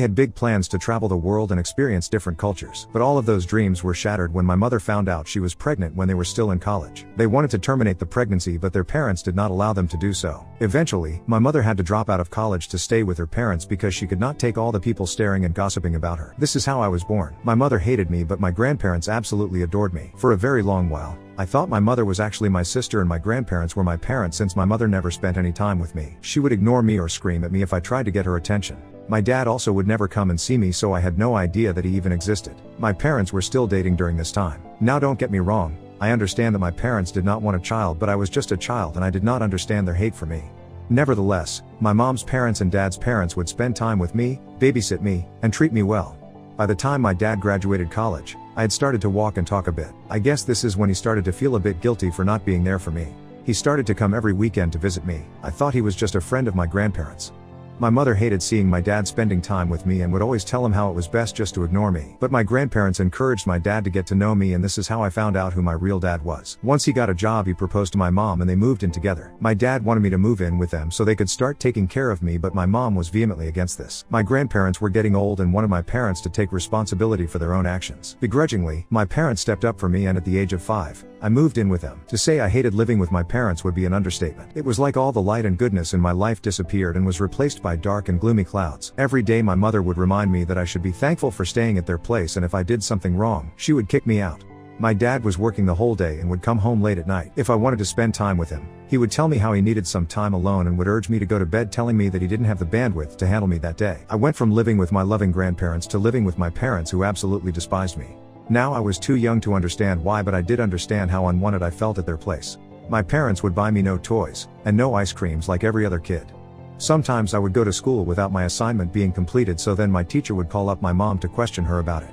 I had big plans to travel the world and experience different cultures, but all of those dreams were shattered when my mother found out she was pregnant when they were still in college. They wanted to terminate the pregnancy, but their parents did not allow them to do so. Eventually, my mother had to drop out of college to stay with her parents because she could not take all the people staring and gossiping about her. This is how I was born. My mother hated me, but my grandparents absolutely adored me. For a very long while, I thought my mother was actually my sister and my grandparents were my parents since my mother never spent any time with me. She would ignore me or scream at me if I tried to get her attention. My dad also would never come and see me, so I had no idea that he even existed. My parents were still dating during this time. Now don't get me wrong, I understand that my parents did not want a child, but I was just a child and I did not understand their hate for me. Nevertheless, my mom's parents and dad's parents would spend time with me, babysit me, and treat me well. By the time my dad graduated college, I had started to walk and talk a bit. I guess this is when he started to feel a bit guilty for not being there for me. He started to come every weekend to visit me. I thought he was just a friend of my grandparents. My mother hated seeing my dad spending time with me and would always tell him how it was best just to ignore me. But my grandparents encouraged my dad to get to know me, and this is how I found out who my real dad was. Once he got a job, he proposed to my mom and they moved in together. My dad wanted me to move in with them so they could start taking care of me, but my mom was vehemently against this. My grandparents were getting old and wanted my parents to take responsibility for their own actions. Begrudgingly, my parents stepped up for me, and at the age of 5, I moved in with them. To say I hated living with my parents would be an understatement. It was like all the light and goodness in my life disappeared and was replaced by dark and gloomy clouds. Every day my mother would remind me that I should be thankful for staying at their place, and if I did something wrong, she would kick me out. My dad was working the whole day and would come home late at night. If I wanted to spend time with him, he would tell me how he needed some time alone and would urge me to go to bed, telling me that he didn't have the bandwidth to handle me that day. I went from living with my loving grandparents to living with my parents who absolutely despised me. Now I was too young to understand why, but I did understand how unwanted I felt at their place. My parents would buy me no toys, and no ice creams like every other kid. Sometimes I would go to school without my assignment being completed, so then my teacher would call up my mom to question her about it.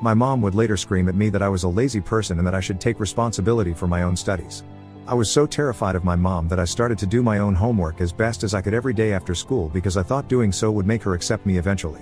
My mom would later scream at me that I was a lazy person and that I should take responsibility for my own studies. I was so terrified of my mom that I started to do my own homework as best as I could every day after school because I thought doing so would make her accept me eventually.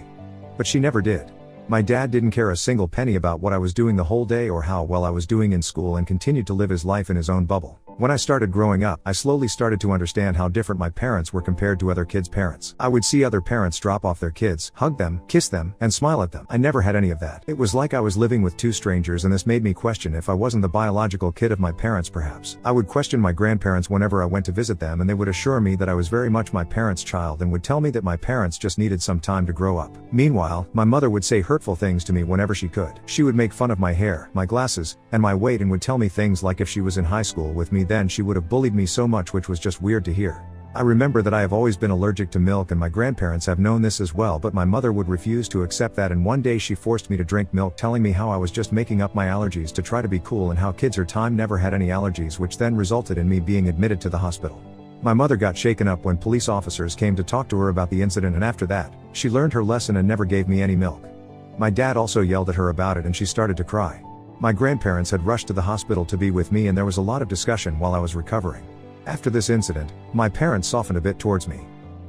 But she never did. My dad didn't care a single penny about what I was doing the whole day or how well I was doing in school, and continued to live his life in his own bubble. When I started growing up, I slowly started to understand how different my parents were compared to other kids' parents. I would see other parents drop off their kids, hug them, kiss them, and smile at them. I never had any of that. It was like I was living with two strangers, and this made me question if I wasn't the biological kid of my parents perhaps. I would question my grandparents whenever I went to visit them, and they would assure me that I was very much my parents' child and would tell me that my parents just needed some time to grow up. Meanwhile, my mother would say hurtful things to me whenever she could. She would make fun of my hair, my glasses, and my weight, and would tell me things like if she was in high school with me then she would have bullied me so much, which was just weird to hear. I remember that I have always been allergic to milk, and my grandparents have known this as well, but my mother would refuse to accept that, and one day she forced me to drink milk, telling me how I was just making up my allergies to try to be cool and how kids her time never had any allergies, which then resulted in me being admitted to the hospital. My mother got shaken up when police officers came to talk to her about the incident, and after that, she learned her lesson and never gave me any milk. My dad also yelled at her about it and she started to cry. My grandparents had rushed to the hospital to be with me, and there was a lot of discussion while I was recovering. After this incident, my parents softened a bit towards me.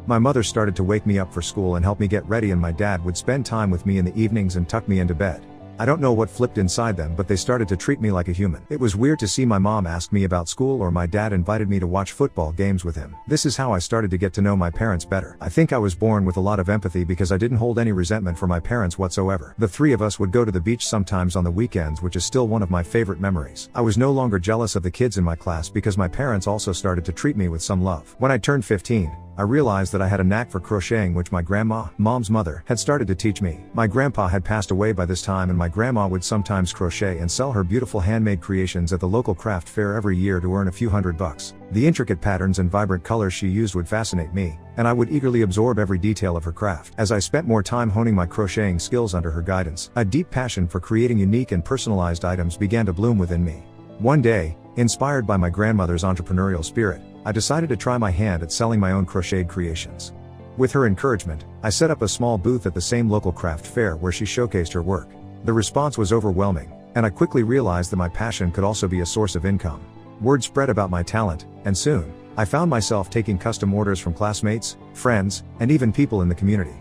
My mother started to wake me up for school and help me get ready, and my dad would spend time with me in the evenings and tuck me into bed. I don't know what flipped inside them, but they started to treat me like a human. It was weird to see my mom ask me about school, or my dad invited me to watch football games with him. This is how I started to get to know my parents better. I think I was born with a lot of empathy because I didn't hold any resentment for my parents whatsoever. The three of us would go to the beach sometimes on the weekends, which is still one of my favorite memories. I was no longer jealous of the kids in my class because my parents also started to treat me with some love. When I turned 15, I realized that I had a knack for crocheting, which my grandma, mom's mother, had started to teach me. My grandpa had passed away by this time, and my grandma would sometimes crochet and sell her beautiful handmade creations at the local craft fair every year to earn a few $100. The intricate patterns and vibrant colors she used would fascinate me, and I would eagerly absorb every detail of her craft. As I spent more time honing my crocheting skills under her guidance, a deep passion for creating unique and personalized items began to bloom within me. One day, inspired by my grandmother's entrepreneurial spirit, I decided to try my hand at selling my own crocheted creations. With her encouragement, I set up a small booth at the same local craft fair where she showcased her work. The response was overwhelming, and I quickly realized that my passion could also be a source of income. Word spread about my talent, and soon, I found myself taking custom orders from classmates, friends, and even people in the community.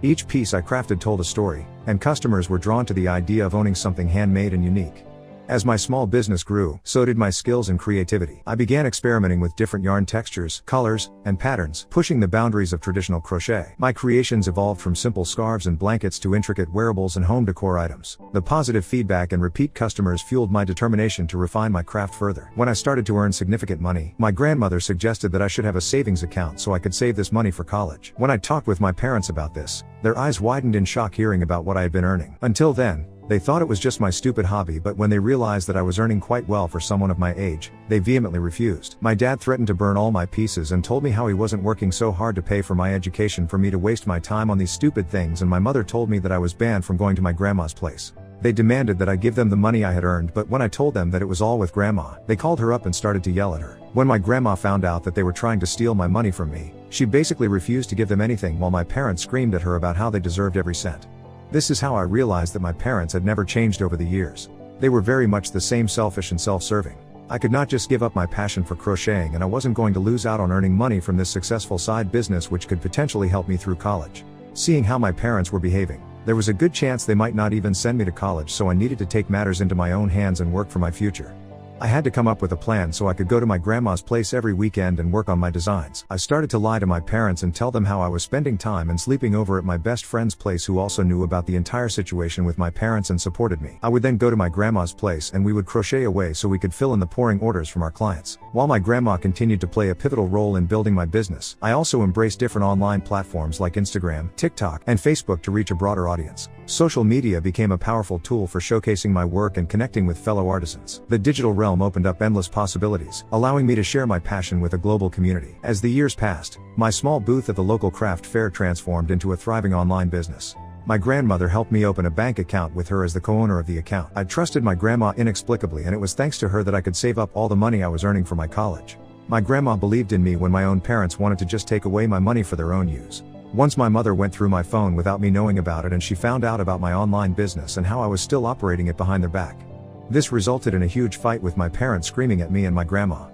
Each piece I crafted told a story, and customers were drawn to the idea of owning something handmade and unique. As my small business grew, so did my skills and creativity. I began experimenting with different yarn textures, colors, and patterns, pushing the boundaries of traditional crochet. My creations evolved from simple scarves and blankets to intricate wearables and home decor items. The positive feedback and repeat customers fueled my determination to refine my craft further. When I started to earn significant money, my grandmother suggested that I should have a savings account so I could save this money for college. When I talked with my parents about this, their eyes widened in shock hearing about what I had been earning. Until then, they thought it was just my stupid hobby, but when they realized that I was earning quite well for someone of my age, they vehemently refused. My dad threatened to burn all my pieces and told me how he wasn't working so hard to pay for my education for me to waste my time on these stupid things, and my mother told me that I was banned from going to my grandma's place. They demanded that I give them the money I had earned, but when I told them that it was all with grandma, they called her up and started to yell at her. When my grandma found out that they were trying to steal my money from me, she basically refused to give them anything while my parents screamed at her about how they deserved every cent. This is how I realized that my parents had never changed over the years. They were very much the same, selfish and self-serving. I could not just give up my passion for crocheting, and I wasn't going to lose out on earning money from this successful side business which could potentially help me through college. Seeing how my parents were behaving, there was a good chance they might not even send me to college, so I needed to take matters into my own hands and work for my future. I had to come up with a plan so I could go to my grandma's place every weekend and work on my designs. I started to lie to my parents and tell them how I was spending time and sleeping over at my best friend's place, who also knew about the entire situation with my parents and supported me. I would then go to my grandma's place and we would crochet away so we could fill in the pouring orders from our clients. While my grandma continued to play a pivotal role in building my business, I also embraced different online platforms like Instagram, TikTok, and Facebook to reach a broader audience. Social media became a powerful tool for showcasing my work and connecting with fellow artisans. The digital realm opened up endless possibilities, allowing me to share my passion with a global community. As the years passed, my small booth at the local craft fair transformed into a thriving online business. My grandmother helped me open a bank account with her as the co-owner of the account. I trusted my grandma inexplicably, and it was thanks to her that I could save up all the money I was earning for my college. My grandma believed in me when my own parents wanted to just take away my money for their own use. Once my mother went through my phone without me knowing about it, and she found out about my online business and how I was still operating it behind their back. This resulted in a huge fight with my parents screaming at me and my grandma.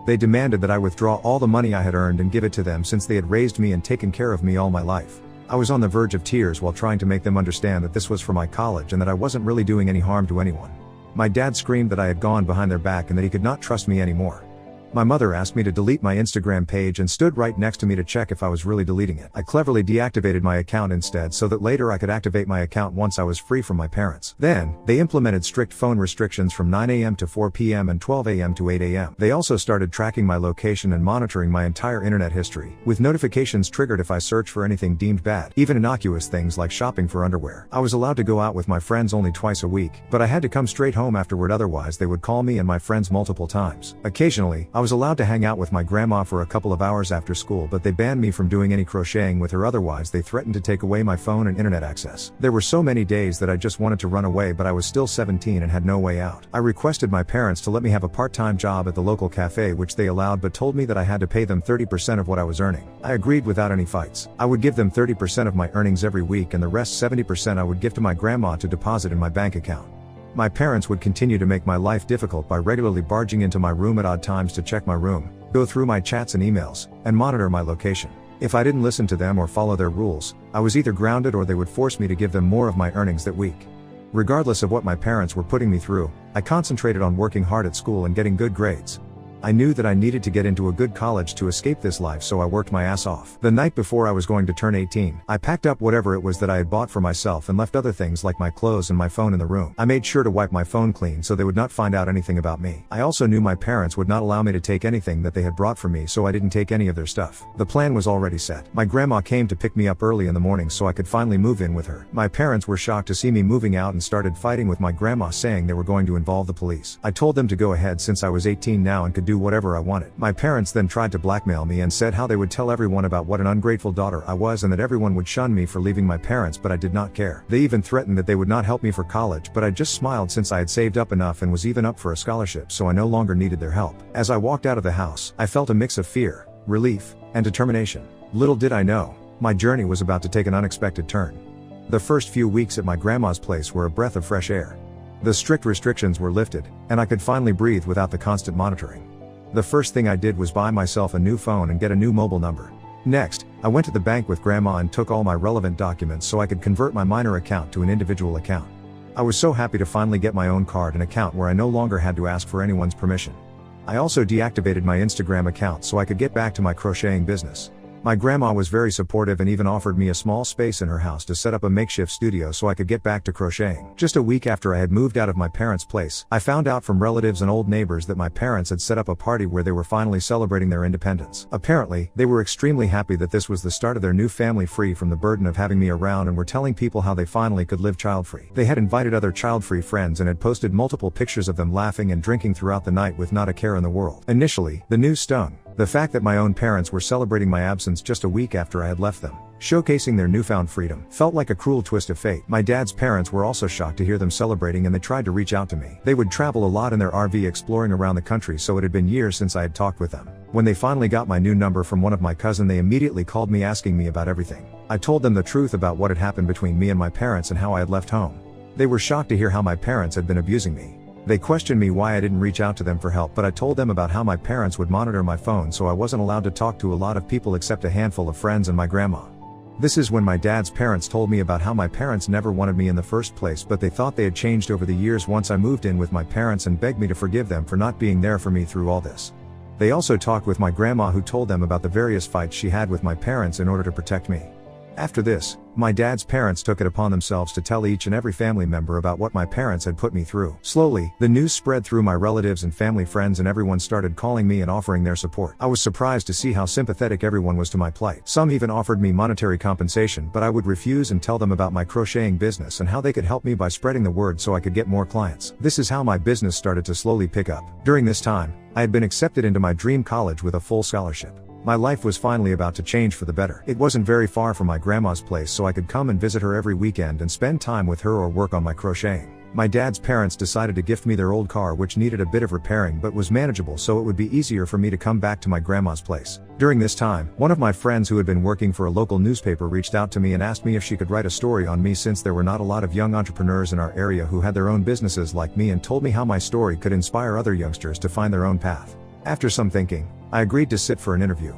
They demanded that I withdraw all the money I had earned and give it to them, since they had raised me and taken care of me all my life. I was on the verge of tears while trying to make them understand that this was for my college and that I wasn't really doing any harm to anyone. My dad screamed that I had gone behind their back and that he could not trust me anymore. My mother asked me to delete my Instagram page and stood right next to me to check if I was really deleting it. I cleverly deactivated my account instead so that later I could activate my account once I was free from my parents. Then, they implemented strict phone restrictions from 9 a.m. to 4 p.m. and 12 a.m. to 8 a.m. They also started tracking my location and monitoring my entire internet history, with notifications triggered if I searched for anything deemed bad, even innocuous things like shopping for underwear. I was allowed to go out with my friends only twice a week, but I had to come straight home afterward, otherwise they would call me and my friends multiple times. Occasionally, I was allowed to hang out with my grandma for a couple of hours after school, but they banned me from doing any crocheting with her, otherwise they threatened to take away my phone and internet access. There were so many days that I just wanted to run away, but I was still 17 and had no way out. I requested my parents to let me have a part-time job at the local cafe, which they allowed, but told me that I had to pay them 30% of what I was earning. I agreed without any fights. I would give them 30% of my earnings every week, and the rest 70% I would give to my grandma to deposit in my bank account. My parents would continue to make my life difficult by regularly barging into my room at odd times to check my room, go through my chats and emails, and monitor my location. If I didn't listen to them or follow their rules, I was either grounded or they would force me to give them more of my earnings that week. Regardless of what my parents were putting me through, I concentrated on working hard at school and getting good grades. I knew that I needed to get into a good college to escape this life, so I worked my ass off. The night before I was going to turn 18, I packed up whatever it was that I had bought for myself and left other things like my clothes and my phone in the room. I made sure to wipe my phone clean so they would not find out anything about me. I also knew my parents would not allow me to take anything that they had brought for me, so I didn't take any of their stuff. The plan was already set. My grandma came to pick me up early in the morning so I could finally move in with her. My parents were shocked to see me moving out and started fighting with my grandma, saying they were going to involve the police. I told them to go ahead since I was 18 now and could do whatever I wanted. My parents then tried to blackmail me and said how they would tell everyone about what an ungrateful daughter I was and that everyone would shun me for leaving my parents, but I did not care. They even threatened that they would not help me for college, but I just smiled since I had saved up enough and was even up for a scholarship, so I no longer needed their help. As I walked out of the house, I felt a mix of fear, relief, and determination. Little did I know, my journey was about to take an unexpected turn. The first few weeks at my grandma's place were a breath of fresh air. The strict restrictions were lifted, and I could finally breathe without the constant monitoring. The first thing I did was buy myself a new phone and get a new mobile number. Next, I went to the bank with grandma and took all my relevant documents so I could convert my minor account to an individual account. I was so happy to finally get my own card and account where I no longer had to ask for anyone's permission. I also deactivated my Instagram account so I could get back to my crocheting business. My grandma was very supportive and even offered me a small space in her house to set up a makeshift studio so I could get back to crocheting. Just a week after I had moved out of my parents' place, I found out from relatives and old neighbors that my parents had set up a party where they were finally celebrating their independence. Apparently, they were extremely happy that this was the start of their new family free from the burden of having me around and were telling people how they finally could live child-free. They had invited other child-free friends and had posted multiple pictures of them laughing and drinking throughout the night with not a care in the world. Initially, the news stung. The fact that my own parents were celebrating my absence just a week after I had left them, showcasing their newfound freedom, felt like a cruel twist of fate. My dad's parents were also shocked to hear them celebrating and they tried to reach out to me. They would travel a lot in their RV exploring around the country, so it had been years since I had talked with them. When they finally got my new number from one of my cousin, they immediately called me asking me about everything. I told them the truth about what had happened between me and my parents and how I had left home. They were shocked to hear how my parents had been abusing me. They questioned me why I didn't reach out to them for help, but I told them about how my parents would monitor my phone, so I wasn't allowed to talk to a lot of people except a handful of friends and my grandma. This is when my dad's parents told me about how my parents never wanted me in the first place, but they thought they had changed over the years once I moved in with my parents, and begged me to forgive them for not being there for me through all this. They also talked with my grandma, who told them about the various fights she had with my parents in order to protect me. After this, my dad's parents took it upon themselves to tell each and every family member about what my parents had put me through. Slowly, the news spread through my relatives and family friends, and everyone started calling me and offering their support. I was surprised to see how sympathetic everyone was to my plight. Some even offered me monetary compensation, but I would refuse and tell them about my crocheting business and how they could help me by spreading the word so I could get more clients. This is how my business started to slowly pick up. During this time, I had been accepted into my dream college with a full scholarship. My life was finally about to change for the better. It wasn't very far from my grandma's place, so I could come and visit her every weekend and spend time with her or work on my crocheting. My dad's parents decided to gift me their old car, which needed a bit of repairing but was manageable, so it would be easier for me to come back to my grandma's place. During this time, one of my friends who had been working for a local newspaper reached out to me and asked me if she could write a story on me, since there were not a lot of young entrepreneurs in our area who had their own businesses like me, and told me how my story could inspire other youngsters to find their own path. After some thinking, I agreed to sit for an interview.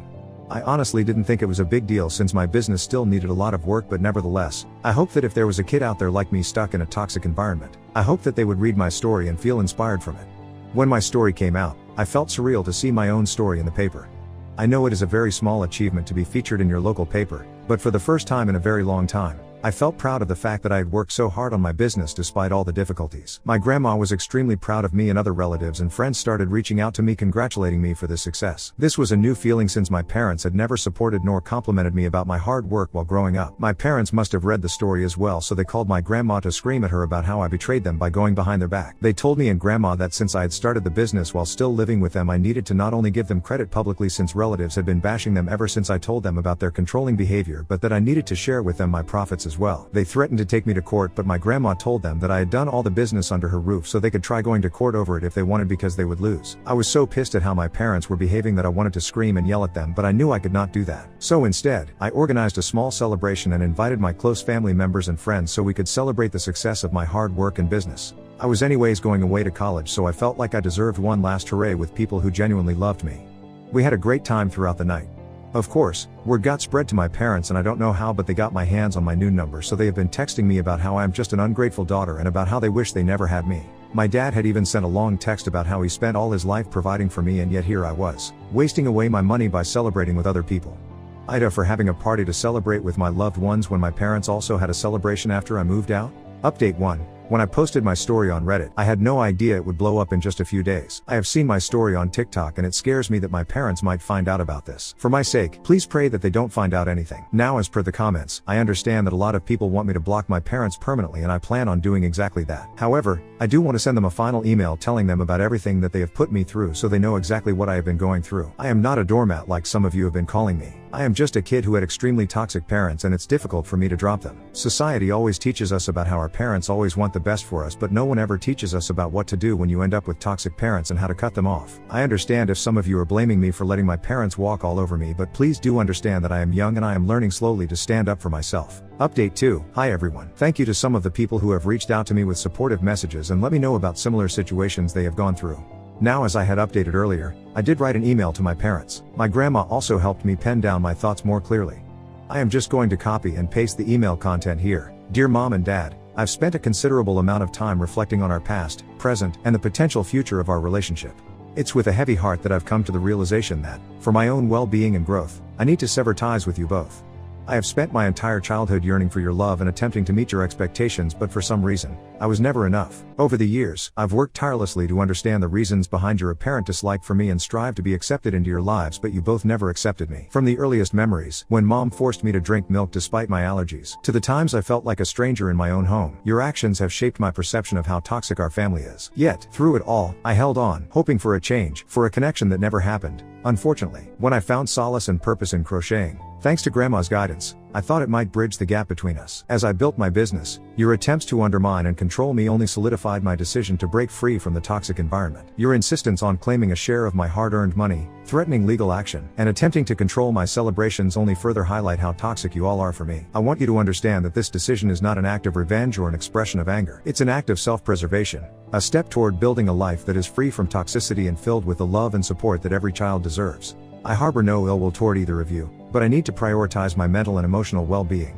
I honestly didn't think it was a big deal since my business still needed a lot of work, but nevertheless, I hoped that if there was a kid out there like me stuck in a toxic environment, I hoped that they would read my story and feel inspired from it. When my story came out, I felt surreal to see my own story in the paper. I know it is a very small achievement to be featured in your local paper, but for the first time in a very long time, I felt proud of the fact that I had worked so hard on my business despite all the difficulties. My grandma was extremely proud of me, and other relatives and friends started reaching out to me congratulating me for this success. This was a new feeling since my parents had never supported nor complimented me about my hard work while growing up. My parents must have read the story as well, so they called my grandma to scream at her about how I betrayed them by going behind their back. They told me and grandma that since I had started the business while still living with them, I needed to not only give them credit publicly since relatives had been bashing them ever since I told them about their controlling behavior, but that I needed to share with them my profits as well. They threatened to take me to court, but my grandma told them that I had done all the business under her roof, so they could try going to court over it if they wanted, because they would lose. I was so pissed at how my parents were behaving that I wanted to scream and yell at them, but I knew I could not do that. So instead, I organized a small celebration and invited my close family members and friends so we could celebrate the success of my hard work and business. I was anyways going away to college, so I felt like I deserved one last hooray with people who genuinely loved me. We had a great time throughout the night. Of course, word got spread to my parents, and I don't know how, but they got my hands on my new number, so they have been texting me about how I am just an ungrateful daughter and about how they wish they never had me. My dad had even sent a long text about how he spent all his life providing for me, and yet here I was, wasting away my money by celebrating with other people. Ida for having a party to celebrate with my loved ones when my parents also had a celebration after I moved out. Update 1. When I posted my story on Reddit, I had no idea it would blow up in just a few days. I have seen my story on TikTok, and it scares me that my parents might find out about this. For my sake, please pray that they don't find out anything. Now, as per the comments, I understand that a lot of people want me to block my parents permanently, and I plan on doing exactly that. However, I do want to send them a final email telling them about everything that they have put me through, so they know exactly what I have been going through. I am not a doormat like some of you have been calling me. I am just a kid who had extremely toxic parents, and it's difficult for me to drop them. Society always teaches us about how our parents always want the best for us, but no one ever teaches us about what to do when you end up with toxic parents and how to cut them off. I understand if some of you are blaming me for letting my parents walk all over me, but please do understand that I am young and I am learning slowly to stand up for myself. Update 2. Hi everyone. Thank you to some of the people who have reached out to me with supportive messages and let me know about similar situations they have gone through. Now, as I had updated earlier, I did write an email to my parents. My grandma also helped me pen down my thoughts more clearly. I am just going to copy and paste the email content here. Dear Mom and Dad, I've spent a considerable amount of time reflecting on our past, present, and the potential future of our relationship. It's with a heavy heart that I've come to the realization that, for my own well-being and growth, I need to sever ties with you both. I have spent my entire childhood yearning for your love and attempting to meet your expectations, but for some reason, I was never enough. Over the years, I've worked tirelessly to understand the reasons behind your apparent dislike for me and strive to be accepted into your lives, but you both never accepted me. From the earliest memories, when mom forced me to drink milk despite my allergies, to the times I felt like a stranger in my own home, your actions have shaped my perception of how toxic our family is. Yet, through it all, I held on, hoping for a change, for a connection that never happened. Unfortunately, when I found solace and purpose in crocheting, thanks to Grandma's guidance, I thought it might bridge the gap between us. As I built my business, your attempts to undermine and control me only solidified my decision to break free from the toxic environment. Your insistence on claiming a share of my hard-earned money, threatening legal action, and attempting to control my celebrations only further highlight how toxic you all are for me. I want you to understand that this decision is not an act of revenge or an expression of anger. It's an act of self-preservation, a step toward building a life that is free from toxicity and filled with the love and support that every child deserves. I harbor no ill will toward either of you, but I need to prioritize my mental and emotional well-being.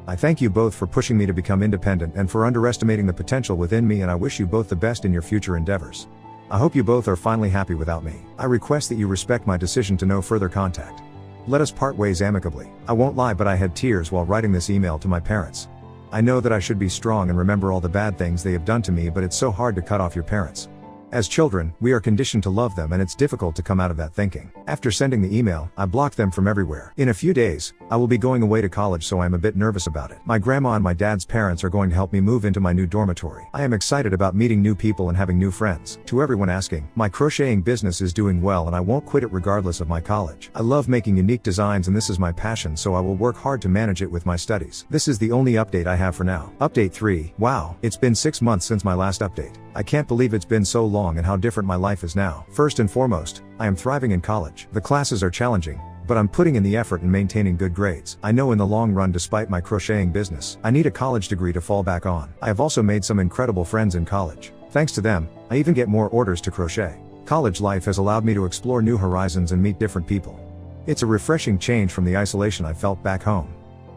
I thank you both for pushing me to become independent and for underestimating the potential within me, and I wish you both the best in your future endeavors. I hope you both are finally happy without me. I request that you respect my decision to no further contact. Let us part ways amicably. I won't lie, but I had tears while writing this email to my parents. I know that I should be strong and remember all the bad things they have done to me, but it's so hard to cut off your parents. As children, we are conditioned to love them, and it's difficult to come out of that thinking. After sending the email, I blocked them from everywhere. In a few days, I will be going away to college, so I'm a bit nervous about it. My grandma and my dad's parents are going to help me move into my new dormitory. I am excited about meeting new people and having new friends. To everyone asking, my crocheting business is doing well and I won't quit it regardless of my college. I love making unique designs and this is my passion, so I will work hard to manage it with my studies. This is the only update I have for now. Update 3. Wow, it's been 6 months since my last update. I can't believe it's been so long and how different my life is now. First and foremost, I am thriving in college. The classes are challenging, but I'm putting in the effort and maintaining good grades. I know in the long run, despite my crocheting business, I need a college degree to fall back on. I have also made some incredible friends in college. Thanks to them, I even get more orders to crochet. College life has allowed me to explore new horizons and meet different people. It's a refreshing change from the isolation I felt back home.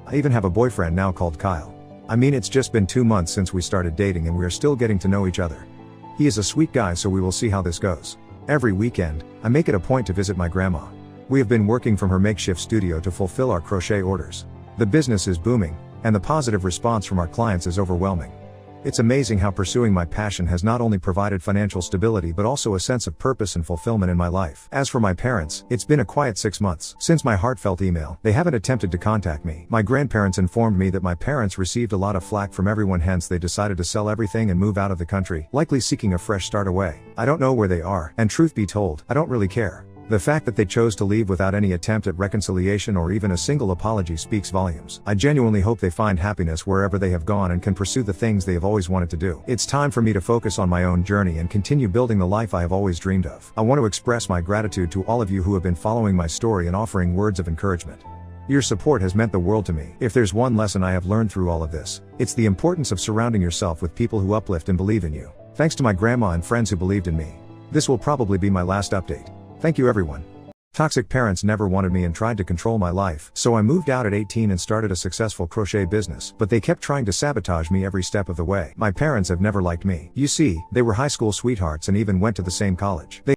I even have a boyfriend now called Kyle. I mean, it's just been 2 months since we started dating and we are still getting to know each other. He is a sweet guy, so we will see how this goes. Every weekend, I make it a point to visit my grandma. We have been working from her makeshift studio to fulfill our crochet orders. The business is booming, and the positive response from our clients is overwhelming. It's amazing how pursuing my passion has not only provided financial stability but also a sense of purpose and fulfillment in my life. As for my parents, it's been a quiet 6 months since my heartfelt email. They haven't attempted to contact me. My grandparents informed me that my parents received a lot of flack from everyone, hence they decided to sell everything and move out of the country, likely seeking a fresh start away. I don't know where they are, and truth be told, I don't really care. The fact that they chose to leave without any attempt at reconciliation or even a single apology speaks volumes. I genuinely hope they find happiness wherever they have gone and can pursue the things they have always wanted to do. It's time for me to focus on my own journey and continue building the life I have always dreamed of. I want to express my gratitude to all of you who have been following my story and offering words of encouragement. Your support has meant the world to me. If there's one lesson I have learned through all of this, it's the importance of surrounding yourself with people who uplift and believe in you. Thanks to my grandma and friends who believed in me. This will probably be my last update. Thank you, everyone. Toxic parents never wanted me and tried to control my life, so I moved out at 18 and started a successful crochet business, but they kept trying to sabotage me every step of the way. My parents have never liked me. You see, they were high school sweethearts and even went to the same college. They